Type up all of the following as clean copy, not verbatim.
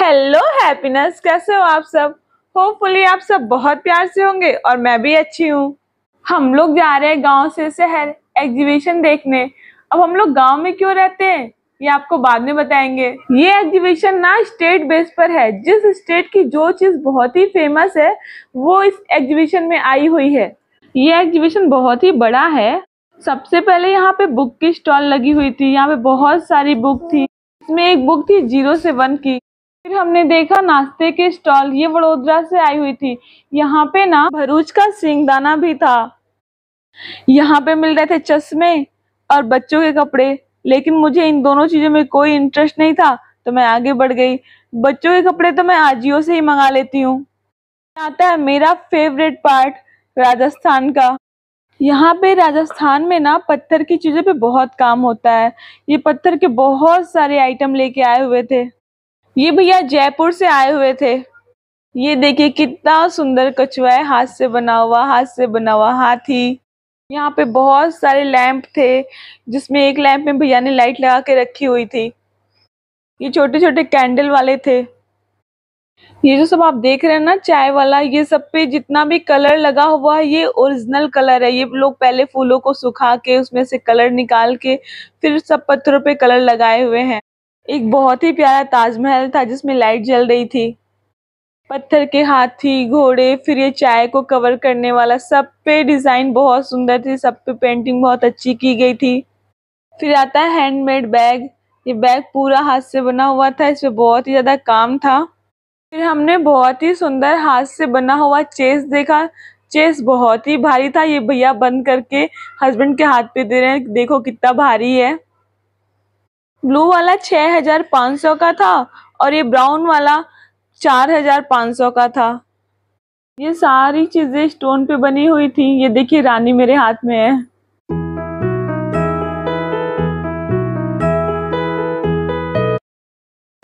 Hello happiness, कैसे हो आप सब। होपफुली आप सब बहुत प्यार से होंगे और मैं भी अच्छी हूँ। हम लोग जा रहे हैं गांव से शहर एग्जीबिशन देखने। अब हम लोग गांव में क्यों रहते हैं ये आपको बाद में बताएंगे। ये एग्जीबिशन ना स्टेट बेस पर है। जिस स्टेट की जो चीज बहुत ही फेमस है वो इस एग्जीबिशन में आई हुई है। ये एग्जीबिशन बहुत ही बड़ा है। सबसे पहले यहाँ पे बुक की स्टॉल लगी हुई थी। यहाँ पे बहुत सारी बुक थी। इसमें एक बुक थी 0 से 1 की। फिर हमने देखा नाश्ते के स्टॉल। ये वडोदरा से आई हुई थी। यहाँ पे ना भरूच का सिंगदाना भी था। यहाँ पे मिल रहे थे चश्मे और बच्चों के कपड़े, लेकिन मुझे इन दोनों चीजों में कोई इंटरेस्ट नहीं था तो मैं आगे बढ़ गई। बच्चों के कपड़े तो मैं आजियो से ही मंगा लेती हूँ। आता है मेरा फेवरेट पार्ट, राजस्थान का। यहाँ पे राजस्थान में ना पत्थर की चीजों पे बहुत काम होता है। ये पत्थर के बहुत सारे आइटम लेके आए हुए थे। ये भैया जयपुर से आए हुए थे। ये देखिए कितना सुंदर कछुआ है, हाथ से बना हुआ, हाथ से बना हुआ हाथी। यहाँ पे बहुत सारे लैंप थे, जिसमें एक लैंप में भैया ने लाइट लगा के रखी हुई थी। ये छोटे छोटे कैंडल वाले थे। ये जो सब आप देख रहे हैं ना चाय वाला, ये सब पे जितना भी कलर लगा हुआ है ये ओरिजिनल कलर है। ये लोग पहले फूलों को सुखा के उसमें से कलर निकाल के फिर सब पत्थरों पे कलर लगाए हुए हैं। एक बहुत ही प्यारा ताजमहल था जिसमें लाइट जल रही थी। पत्थर के हाथी, घोड़े, फिर ये चाय को कवर करने वाला, सब पे डिजाइन बहुत सुंदर थी। सब पे पेंटिंग बहुत अच्छी की गई थी। फिर आता है हैंडमेड बैग। ये बैग पूरा हाथ से बना हुआ था। इसमें बहुत ही ज्यादा काम था। फिर हमने बहुत ही सुंदर हाथ से बना हुआ चेस देखा। चेस बहुत ही भारी था। ये भैया बंद करके हस्बैंड के हाथ पे दे रहे हैं, देखो कितना भारी है। ब्लू वाला 6500 का था और ये ब्राउन वाला 4500 का था। ये सारी चीजें स्टोन पे बनी हुई थी। ये देखिए रानी मेरे हाथ में है।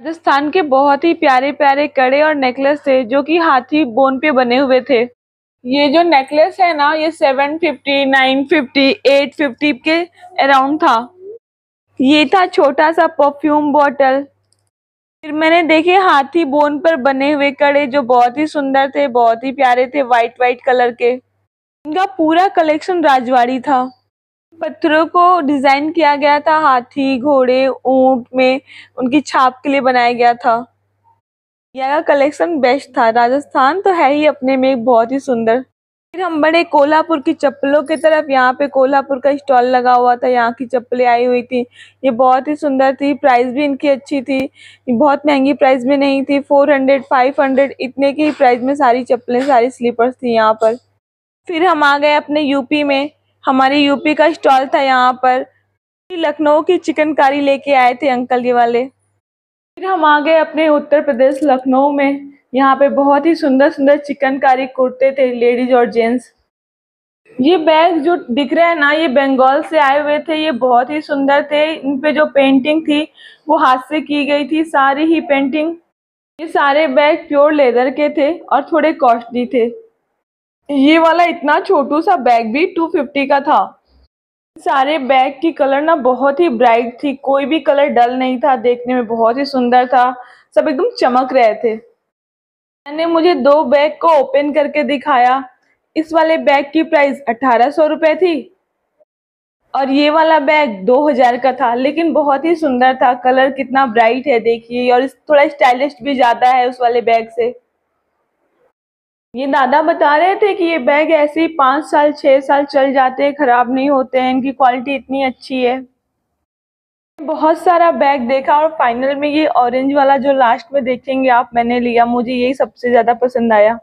राजस्थान के बहुत ही प्यारे प्यारे कड़े और नेकलेस थे जो कि हाथी बोन पे बने हुए थे। ये जो नेकलेस है ना ये 750, 950, 850 के अराउंड था। ये था छोटा सा परफ्यूम बॉटल। फिर मैंने देखे हाथी बोन पर बने हुए कड़े जो बहुत ही सुंदर थे, बहुत ही प्यारे थे, वाइट वाइट कलर के। इनका पूरा कलेक्शन राजवाड़ी था। पत्थरों को डिजाइन किया गया था हाथी, घोड़े, ऊंट में उनकी छाप के लिए बनाया गया था। यह कलेक्शन बेस्ट था। राजस्थान तो है ही अपने में एक बहुत ही सुंदर। फिर हम बड़े कोल्हापुर की चप्पलों की तरफ। यहाँ पे कोल्हापुर का स्टॉल लगा हुआ था। यहाँ की चप्पलें आई हुई थी। ये बहुत ही सुंदर थी। प्राइस भी इनकी अच्छी थी। ये बहुत महंगी प्राइस में नहीं थी। 400, 500 इतने की प्राइस में सारी चप्पलें, सारी स्लीपर्स थी यहाँ पर। फिर हम आ गए अपने यूपी में। हमारे यूपी का स्टॉल था यहाँ पर। लखनऊ की चिकनकारी लेके आए थे अंकल ये वाले। फिर हम आ गए अपने उत्तर प्रदेश लखनऊ में। यहाँ पे बहुत ही सुंदर सुंदर चिकनकारी कुर्ते थे, लेडीज और जेंट्स। ये बैग जो दिख रहे हैं ना ये बंगाल से आए हुए थे। ये बहुत ही सुंदर थे। इन पे जो पेंटिंग थी वो हाथ से की गई थी, सारी ही पेंटिंग। ये सारे बैग प्योर लेदर के थे और थोड़े कॉस्टली थे। ये वाला इतना छोटू सा बैग भी 250 का था। सारे बैग की कलर ना बहुत ही ब्राइट थी। कोई भी कलर डल नहीं था। देखने में बहुत ही सुंदर था। सब एकदम चमक रहे थे। मैंने मुझे दो बैग को ओपन करके दिखाया। इस वाले बैग की प्राइस 1800 रुपए थी और ये वाला बैग 2000 का था। लेकिन बहुत ही सुंदर था। कलर कितना ब्राइट है देखिए, और थोड़ा स्टाइलिश भी ज्यादा है उस वाले बैग से। ये दादा बता रहे थे कि ये बैग ऐसे ही 5 साल 6 साल चल जाते हैं, खराब नहीं होते हैं। इनकी क्वालिटी इतनी अच्छी है। बहुत सारा बैग देखा और फाइनल में ये ऑरेंज वाला जो लास्ट में देखेंगे आप मैंने लिया। मुझे यही सबसे ज्यादा पसंद आया।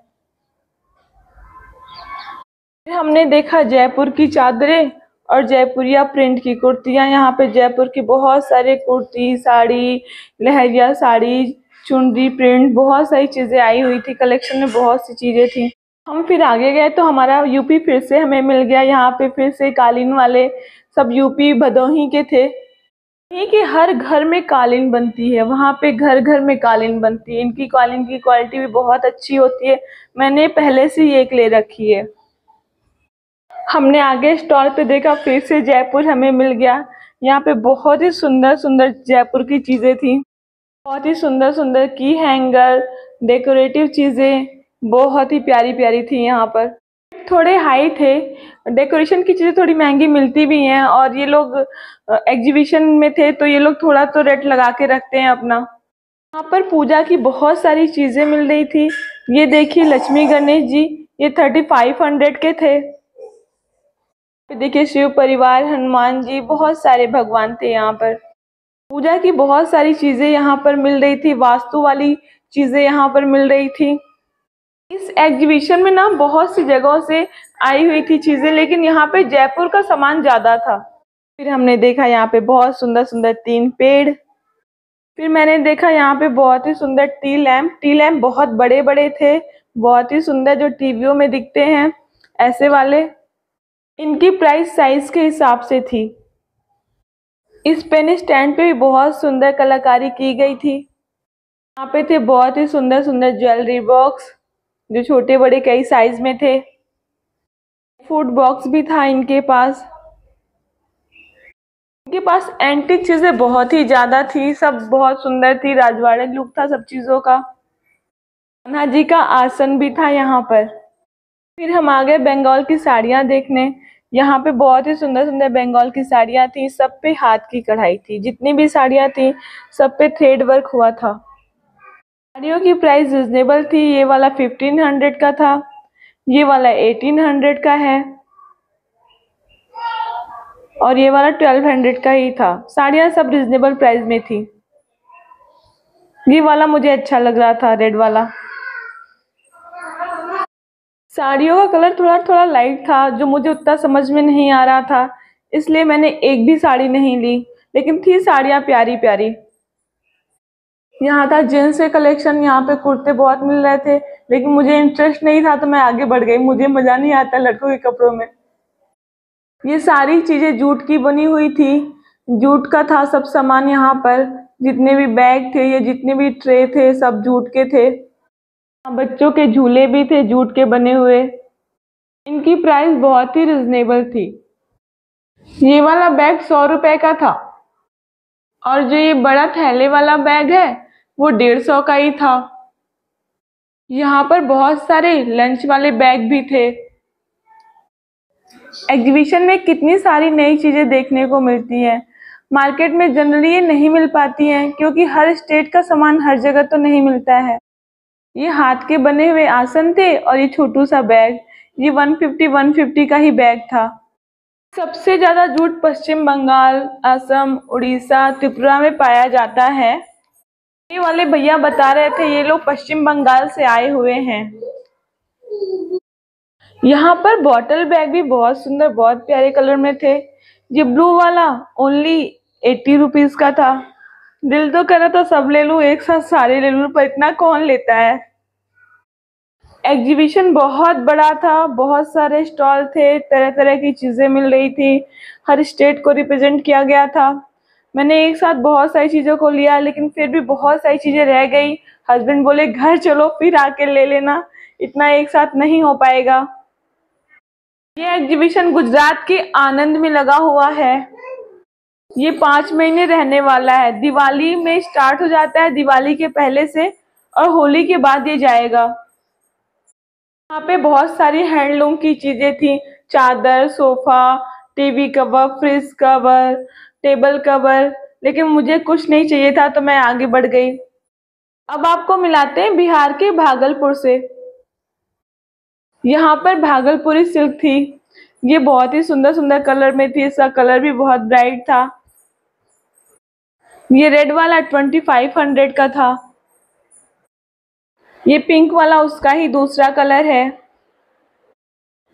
फिर हमने देखा जयपुर की चादरें और जयपुरिया प्रिंट की कुर्तियां। यहाँ पे जयपुर की बहुत सारे कुर्ती, साड़ी, लहरिया साड़ी, चुनरी प्रिंट, बहुत सारी चीजें आई हुई थी। कलेक्शन में बहुत सी चीजें थी। हम फिर आगे गए तो हमारा यूपी फिर से हमें मिल गया। यहाँ पे फिर से कालीन वाले, सब यूपी भदोही के थे। ये कि हर घर में कालीन बनती है। वहाँ पे घर घर में कालीन बनती है। इनकी कालीन की क्वालिटी भी बहुत अच्छी होती है। मैंने पहले से ही एक ले रखी है। हमने आगे स्टॉल पे देखा, फिर से जयपुर हमें मिल गया। यहाँ पे बहुत ही सुंदर सुंदर जयपुर की चीजें थी। बहुत ही सुंदर सुंदर की हैंगर, डेकोरेटिव चीजें बहुत ही प्यारी प्यारी थी यहाँ पर। थोड़े हाई थे, डेकोरेशन की चीजें थोड़ी महंगी मिलती भी हैं, और ये लोग एग्जीबिशन में थे तो ये लोग थोड़ा तो रेट लगा के रखते हैं अपना। यहाँ पर पूजा की बहुत सारी चीजें मिल रही थी। ये देखिए लक्ष्मी गणेश जी, ये 3500 के थे। देखिए शिव परिवार, हनुमान जी, बहुत सारे भगवान थे यहाँ पर। पूजा की बहुत सारी चीजें यहाँ पर मिल रही थी, वास्तु वाली चीजें यहाँ पर मिल रही थी। इस एग्जीबिशन में ना बहुत सी जगहों से आई हुई थी चीजें, लेकिन यहाँ पे जयपुर का सामान ज्यादा था। फिर हमने देखा यहाँ पे बहुत सुंदर सुंदर 3 पेड़। फिर मैंने देखा यहाँ पे बहुत ही सुंदर टी लैम्प बहुत बड़े बड़े थे, बहुत ही सुंदर, जो टीवियों में दिखते हैं ऐसे वाले। इनकी प्राइस साइज के हिसाब से थी। इस पेन स्टैंड पे भी बहुत सुंदर कलाकारी की गई थी। यहाँ पे थे बहुत ही सुंदर सुंदर ज्वेलरी बॉक्स, जो छोटे बड़े कई साइज में थे। फूड बॉक्स भी था इनके पास। इनके पास एंटीक चीजें बहुत ही ज्यादा थी, सब बहुत सुंदर थी, राजवाड़ा लुक था सब चीजों का। कान्हा जी का आसन भी था यहाँ पर। फिर हम आ गए बंगाल की साड़ियाँ देखने। यहाँ पे बहुत ही सुंदर सुंदर बंगाल की साड़ियाँ थी, सब पे हाथ की कढ़ाई थी। जितनी भी साड़ियाँ थी सब पे थ्रेड वर्क हुआ था। साड़ियों की प्राइस रिजनेबल थी। ये वाला 1500 का था, ये वाला 1800 का है, और ये वाला 1200 का ही था। साड़ियाँ सब रिजनेबल प्राइस में थी। ये वाला मुझे अच्छा लग रहा था, रेड वाला। साड़ियों का कलर थोड़ा थोड़ा लाइट था, जो मुझे उतना समझ में नहीं आ रहा था, इसलिए मैंने एक भी साड़ी नहीं ली, लेकिन थी साड़ियाँ प्यारी प्यारी। यहाँ था जेंट्स के कलेक्शन, यहाँ पे कुर्ते बहुत मिल रहे थे, लेकिन मुझे इंटरेस्ट नहीं था तो मैं आगे बढ़ गई। मुझे मजा नहीं आता लड़कों के कपड़ों में। ये सारी चीजें जूट की बनी हुई थी, जूट का था सब सामान यहाँ पर। जितने भी बैग थे, ये जितने भी ट्रे थे, सब जूट के थे। बच्चों के झूले भी थे जूट के बने हुए। इनकी प्राइस बहुत ही रिजनेबल थी। ये वाला बैग 100 रुपए का था, और जो ये बड़ा थैले वाला बैग है वो 150 का ही था। यहाँ पर बहुत सारे लंच वाले बैग भी थे। एग्जीबिशन में कितनी सारी नई चीजें देखने को मिलती हैं। मार्केट में जनरली ये नहीं मिल पाती हैं, क्योंकि हर स्टेट का सामान हर जगह तो नहीं मिलता है। ये हाथ के बने हुए आसन थे, और ये छोटू सा बैग, ये 150 का ही बैग था। सबसे ज्यादा जूट पश्चिम बंगाल, असम, उड़ीसा, त्रिपुरा में पाया जाता है। ये वाले भैया बता रहे थे ये लोग पश्चिम बंगाल से आए हुए हैं। यहाँ पर बॉटल बैग भी बहुत सुंदर, बहुत प्यारे कलर में थे। ये ब्लू वाला ओनली 80 रुपीज का था। दिल तो कर रहा था सब ले लूं, एक साथ सारे ले लूं, पर इतना कौन लेता है। एग्जीबिशन बहुत बड़ा था, बहुत सारे स्टॉल थे, तरह तरह की चीजें मिल रही थी। हर स्टेट को रिप्रेजेंट किया गया था। मैंने एक साथ बहुत सारी चीजों को लिया, लेकिन फिर भी बहुत सारी चीजें रह गई। हस्बैंड बोले घर चलो फिर आके ले लेना, इतना एक साथ नहीं हो पाएगा। ये एग्जीबिशन गुजरात के आनंद में लगा हुआ है। ये 5 महीने रहने वाला है। दिवाली में स्टार्ट हो जाता है, दिवाली के पहले से, और होली के बाद ये जाएगा। यहाँ पे बहुत सारी हैंडलूम की चीजें थी, चादर, sofa, TV cover, fridge cover, table cover, लेकिन मुझे कुछ नहीं चाहिए था तो मैं आगे बढ़ गई। अब आपको मिलाते हैं बिहार के भागलपुर से। यहाँ पर भागलपुरी सिल्क थी। ये बहुत ही सुंदर सुंदर कलर में थी, इसका कलर भी बहुत ब्राइट था। ये रेड वाला 2500 का था। ये पिंक वाला उसका ही दूसरा कलर है।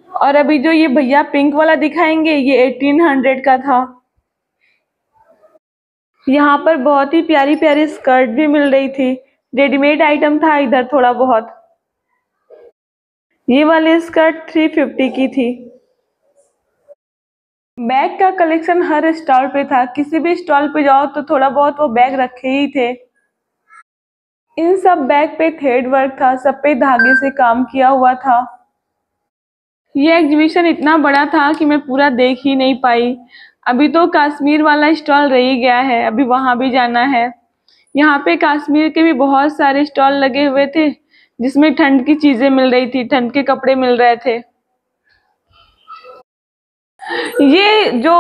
और अभी जो ये भैया पिंक वाला दिखाएंगे ये 1800 का था। यहाँ पर बहुत ही प्यारी प्यारी स्कर्ट भी मिल रही थी। रेडीमेड आइटम था इधर थोड़ा बहुत। ये वाली स्कर्ट 350 की थी। बैग का कलेक्शन हर स्टॉल पे था, किसी भी स्टॉल पे जाओ तो थोड़ा बहुत वो बैग रखे ही थे। इन सब बैग पे थ्रेड वर्क था, सब पे धागे से काम किया हुआ था। ये एग्जीबिशन इतना बड़ा था कि मैं पूरा देख ही नहीं पाई। अभी तो कश्मीर वाला स्टॉल रह ही गया है, अभी वहां भी जाना है। यहाँ पे कश्मीर के भी बहुत सारे स्टॉल लगे हुए थे जिसमें ठंड की चीजें मिल रही थी, ठंड के कपड़े मिल रहे थे। ये जो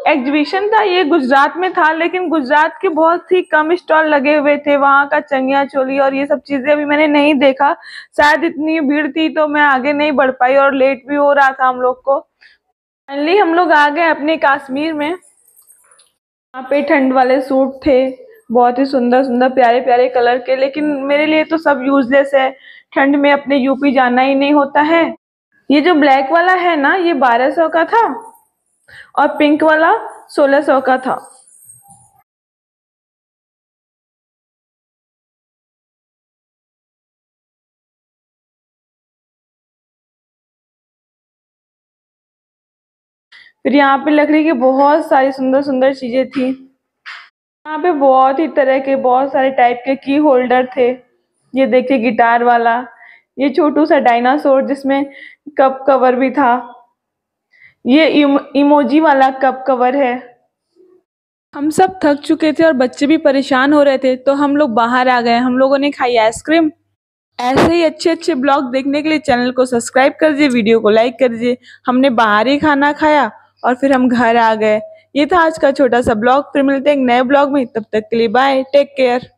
एग्जीबिशन था ये गुजरात में था, लेकिन गुजरात के बहुत ही कम स्टॉल लगे हुए थे। वहाँ का चंगिया चोली और ये सब चीजें अभी मैंने नहीं देखा, शायद इतनी भीड़ थी तो मैं आगे नहीं बढ़ पाई और लेट भी हो रहा था हम लोग को। फाइनली हम लोग आ गए अपने कश्मीर में। यहाँ पे ठंड वाले सूट थे, बहुत ही सुंदर सुंदर प्यारे प्यारे कलर के, लेकिन मेरे लिए तो सब यूजलेस है। ठंड में अपने यूपी जाना ही नहीं होता है। ये जो ब्लैक वाला है ना, ये 1200 का था और पिंक वाला 1600 का था। फिर यहाँ पे लकड़ी की बहुत सारी सुंदर सुंदर चीजें थी। यहाँ पे बहुत ही तरह के बहुत सारे टाइप के की होल्डर थे। ये देखिए गिटार वाला, ये छोटू सा डायनासोर जिसमें कप कवर भी था, ये इमोजी वाला कप कवर है। हम सब थक चुके थे और बच्चे भी परेशान हो रहे थे, तो हम लोग बाहर आ गए। हम लोगों ने खाई आइसक्रीम। ऐसे ही अच्छे अच्छे ब्लॉग देखने के लिए चैनल को सब्सक्राइब कर दीजिए, वीडियो को लाइक कर दीजिए। हमने बाहर ही खाना खाया और फिर हम घर आ गए। ये था आज का छोटा सा ब्लॉग। फिर मिलते हैं एक नए ब्लॉग में, तब तक के लिए बाय, टेक केयर।